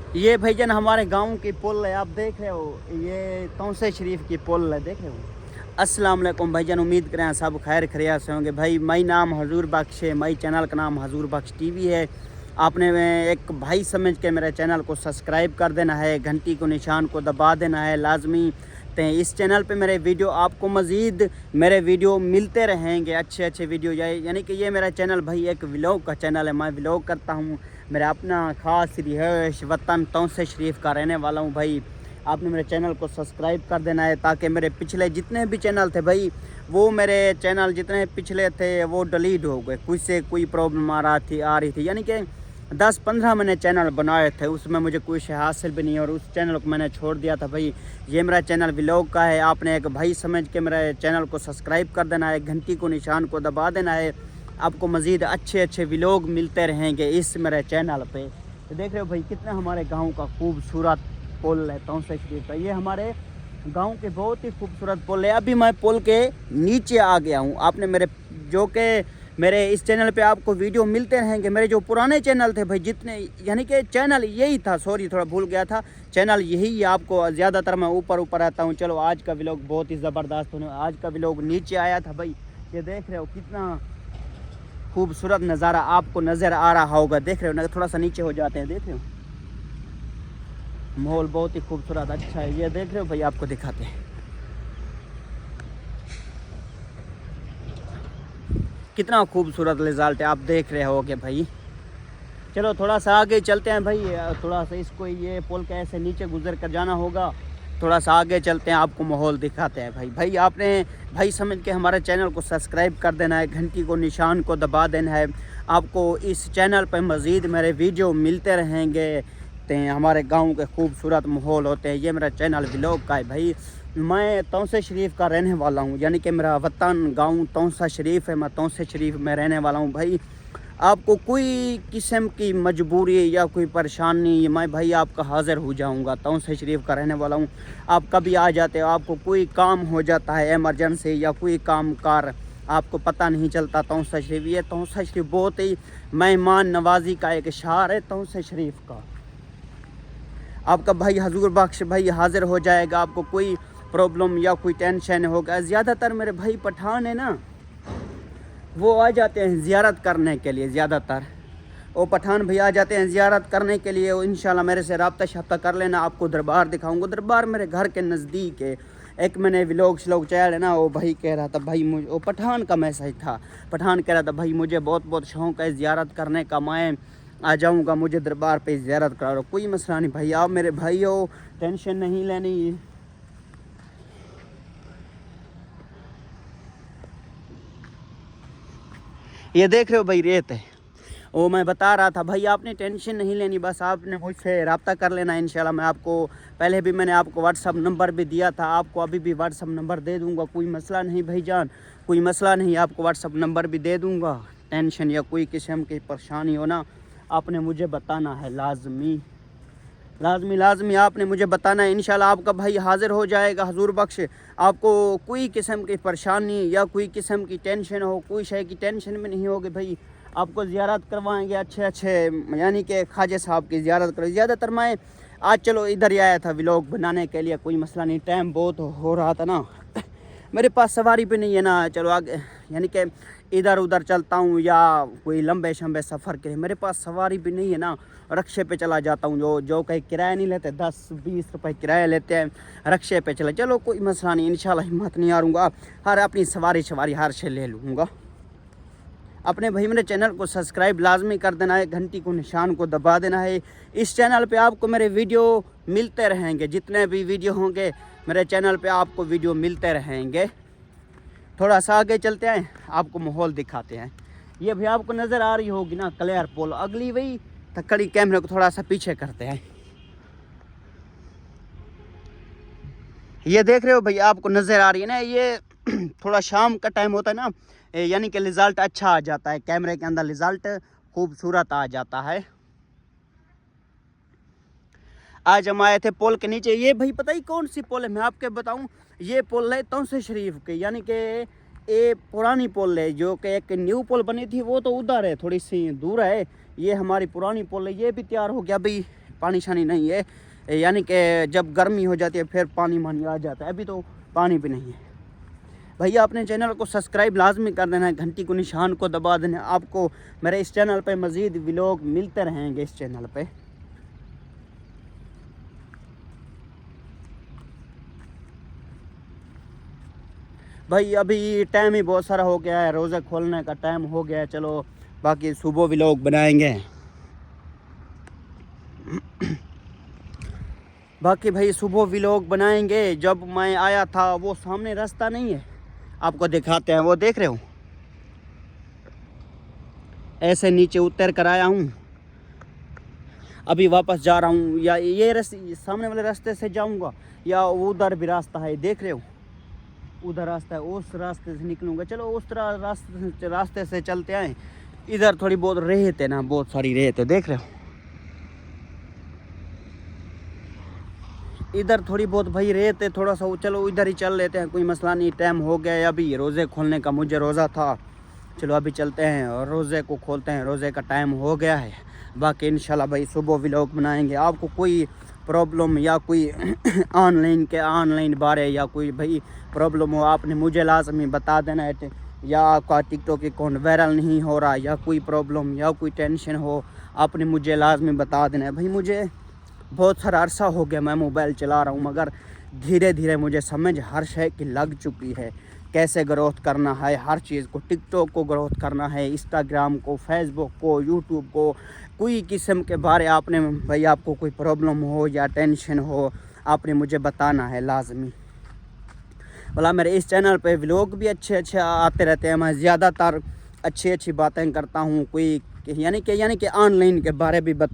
ये भाईजान हमारे गांव की पुल है, आप देख रहे हो, ये तौसे शरीफ की पुल है, देख रहे हो। अस्सलाम वालेकुम भाईजान, उम्मीद करें सब खैर खैरियत से होंगे। भाई मई नाम हजूर बख्श है, मई चैनल का नाम हजूर बख्श टीवी है। आपने एक भाई समझ के मेरे चैनल को सब्सक्राइब कर देना है, घंटी को निशान को दबा देना है लाजमी। तो इस चैनल पे मेरे वीडियो आपको मज़ीद मेरे वीडियो मिलते रहेंगे, अच्छे अच्छे वीडियो। यानी कि ये मेरा चैनल भाई एक व्लॉग का चैनल है, मैं व्लॉग करता हूँ। मेरा अपना ख़ास रिहाइश वतन तौसे शरीफ का रहने वाला हूँ भाई। आपने मेरे चैनल को सब्सक्राइब कर देना है ताकि मेरे पिछले जितने भी चैनल थे भाई, वो मेरे चैनल जितने पिछले थे वो डिलीट हो गए, कुछ से कोई प्रॉब्लम आ रही थी। यानी कि 10-15 मैंने चैनल बनाए थे, उसमें मुझे कुछ हासिल भी नहीं और उस चैनल को मैंने छोड़ दिया था भाई। ये मेरा चैनल व्लॉग का है, आपने एक भाई समझ के मेरे चैनल को सब्सक्राइब कर देना है, घंटी को निशान को दबा देना है। आपको मज़ीद अच्छे अच्छे व्लॉग मिलते रहेंगे इस मेरे चैनल पे। तो देख रहे हो भाई कितना हमारे गांव का खूबसूरत पुल है तौसे शरीफ का। ये हमारे गांव के बहुत ही खूबसूरत पुल है। अभी मैं पुल के नीचे आ गया हूँ। आपने मेरे इस चैनल पे आपको वीडियो मिलते रहेंगे। मेरे जो पुराने चैनल थे भाई जितने, यानी कि चैनल यही था, सॉरी थोड़ा भूल गया था, चैनल यही है। आपको ज़्यादातर मैं ऊपर ऊपर आता हूँ। चलो आज का व्लॉग बहुत ही ज़बरदस्त होने, आज का व्लॉग नीचे आया था भाई। ये देख रहे हो कितना खूबसूरत नज़ारा आपको नज़र आ रहा होगा, देख रहे हो ना। थोड़ा सा नीचे हो जाते हैं, देख रहे हो माहौल बहुत ही खूबसूरत अच्छा है। ये देख रहे हो भाई, आपको दिखाते हैं कितना खूबसूरत रिजल्ट है, आप देख रहे होगे भाई। चलो थोड़ा सा आगे चलते हैं भाई, थोड़ा सा इसको ये पुल के ऐसे नीचे गुजर कर जाना होगा। थोड़ा सा आगे चलते हैं, आपको माहौल दिखाते हैं भाई। आपने भाई समझ के हमारे चैनल को सब्सक्राइब कर देना है, घंटी को निशान को दबा देना है। आपको इस चैनल पर मज़ीद मेरे वीडियो मिलते रहेंगे। तो हमारे गांव के खूबसूरत माहौल होते हैं। ये मेरा चैनल व्लॉग का है भाई। मैं तौसे शरीफ का रहने वाला हूँ, यानी कि मेरा वतन गांव तौसा शरीफ है। मैं तौसे शरीफ में रहने वाला हूँ भाई। आपको कोई किस्म की मजबूरी या कोई परेशानी, मैं भाई आपका हाज़िर हो जाऊंगा। तौसे शरीफ का रहने वाला हूँ। आप कभी आ जाते हो, आपको कोई काम हो जाता है इमरजेंसी या कोई काम कार, आपको पता नहीं चलता तौसा शरीफ। ये तौसा शरीफ बहुत ही मेहमान नवाजी का एक इशार है तौसे शरीफ का। आपका भाई हजूर बख्श भाई हाज़िर हो जाएगा। आपको कोई प्रॉब्लम या कोई टेंशन होगा, ज़्यादातर मेरे भाई पठान है ना, वो आ जाते हैं ज़ियारत करने के लिए। ज़्यादातर वो पठान भाई आ जाते हैं ज़ियारत करने के लिए। इंशाल्लाह मेरे से रब्ता शब्ता कर लेना, आपको दरबार दिखाऊंगा। दरबार मेरे घर के नज़दीक है। एक मैंने व्लॉग श्लॉग चैनल है ना, वो भाई कह रहा था भाई, मुझे वो पठान का मैसेज था, पठान कह रहा था भाई मुझे बहुत बहुत शौक़ है ज़ियारत करने का, मैं आ जाऊँगा, मुझे दरबार पे ज़ियारत करा लो। कोई मसला नहीं भाई, आप मेरे भाई हो, टेंशन नहीं लेनी। ये देख रहे हो भाई रेत है, वो मैं बता रहा था भाई, आपने टेंशन नहीं लेनी, बस आपने मुझसे रब्ता कर लेना इंशाल्लाह। मैं आपको पहले भी मैंने आपको व्हाट्सअप नंबर भी दिया था, आपको अभी भी व्हाट्सअप नंबर दे दूंगा। कोई मसला नहीं भाईजान, कोई मसला नहीं, आपको व्हाट्सअप नंबर भी दे दूंगा। टेंशन या कोई किस्म की परेशानी हो ना, आपने मुझे बताना है, लाजमी लाजमी लाजमी आपने मुझे बताना है। इंशाल्लाह आपका भाई हाज़िर हो जाएगा हजूर बख्श। आपको कोई किस्म की परेशानी या कोई किस्म की टेंशन हो, कोई शय की टेंशन में नहीं होगी भाई। आपको ज़ियारत करवाएंगे अच्छे अच्छे, यानी कि ख्वाजा साहब की ज़ियारत करो। ज़्यादातर मैं आज चलो इधर ही आया था व्लॉग बनाने के लिए, कोई मसला नहीं, टाइम बहुत हो रहा था ना, मेरे पास सवारी भी नहीं है ना। चलो आगे, यानी कि इधर उधर चलता हूँ या कोई लंबे शंबे सफ़र के लिए मेरे पास सवारी भी नहीं है ना, रक्शे पे चला जाता हूँ। जो कहीं किराया नहीं लेते, 10-20 रुपए किराया लेते हैं, रक्शे पे चला। चलो कोई मसला नहीं, इंशाल्लाह हिम्मत नहीं हारूंगा, हर अपनी सवारी हर से ले लूँगा। अपने भाई मेरे चैनल को सब्सक्राइब लाजमी कर देना है, घंटी को निशान को दबा देना है। इस चैनल पे आपको मेरे वीडियो मिलते रहेंगे, जितने भी वीडियो होंगे मेरे चैनल पे आपको वीडियो मिलते रहेंगे। थोड़ा सा आगे चलते हैं, आपको माहौल दिखाते हैं। ये भी आपको नज़र आ रही होगी ना क्लियर पोल, अगली वही तकड़ी। कैमरे को थोड़ा सा पीछे करते हैं। ये देख रहे हो भैया, आपको नज़र आ रही है ना, ये थोड़ा शाम का टाइम होता है ना, यानी कि रिज़ल्ट अच्छा आ जाता है, कैमरे के अंदर रिज़ल्ट खूबसूरत आ जाता है। आज हम आए थे पुल के नीचे। ये भाई पता ही कौन सी पुल है, मैं आपके बताऊं, ये पुल है तौसे शरीफ की, यानी कि ये पुरानी पुल है। जो कि एक न्यू पुल बनी थी वो तो उधर है, थोड़ी सी दूर है। ये हमारी पुरानी पुल है, ये भी तैयार हो गया भाई, पानी शानी नहीं है, यानी कि जब गर्मी हो जाती है फिर पानी मानी आ जाता है, अभी तो पानी भी नहीं है। भैया अपने चैनल को सब्सक्राइब लाजमी कर देना है, घंटी को निशान को दबा देना। आपको मेरे इस चैनल पे मज़ीद व्लॉग मिलते रहेंगे इस चैनल पे। भाई अभी टाइम ही बहुत सारा हो गया है, रोज़ा खोलने का टाइम हो गया है। चलो बाकी सुबह व्लॉग बनाएंगे। बाकी भाई सुबह व्लॉग बनाएंगे। जब मैं आया था वो सामने रास्ता नहीं है, आपको दिखाते हैं, वो देख रहे हो, ऐसे नीचे उतर कर आया हूँ, अभी वापस जा रहा हूँ। या ये रास्ते सामने वाले रास्ते से जाऊँगा या उधर भी रास्ता है, देख रहे हो उधर रास्ता है, उस रास्ते से निकलूँगा। चलो उस तरह रास्ते से चलते आए। इधर थोड़ी बहुत रेत है ना, बहुत सारी रेत है, देख रहे हो इधर थोड़ी बहुत भाई रेत है थोड़ा सा। चलो इधर ही चल लेते हैं, कोई मसला नहीं। टाइम हो गया है अभी रोज़े खोलने का, मुझे रोज़ा था। चलो अभी चलते हैं और रोज़े को खोलते हैं, रोज़े का टाइम हो गया है। बाकी इंशाल्लाह भाई सुबह व्लॉग बनाएंगे। आपको कोई प्रॉब्लम या कोई ऑनलाइन बारे या कोई भाई प्रॉब्लम हो, आपने मुझे लाजमी बता देना है। या आपका टिकटॉक अकाउंट वायरल नहीं हो रहा या कोई प्रॉब्लम या कोई टेंशन हो, आपने मुझे लाजमी बता देना है। भाई मुझे बहुत सारा अरसा हो गया मैं मोबाइल चला रहा हूँ, मगर धीरे धीरे मुझे समझ हर शय की लग चुकी है, कैसे ग्रोथ करना है हर चीज़ को। टिकटॉक को ग्रोथ करना है, इंस्टाग्राम को, फेसबुक को, यूट्यूब को, कोई किस्म के बारे आपने भाई आपको कोई प्रॉब्लम हो या टेंशन हो, आपने मुझे बताना है लाजमी। भला मेरे इस चैनल पे व्लॉग भी अच्छे आते रहते हैं। मैं ज़्यादातर अच्छी बातें करता हूँ, कोई यानी कि ऑनलाइन के बारे भी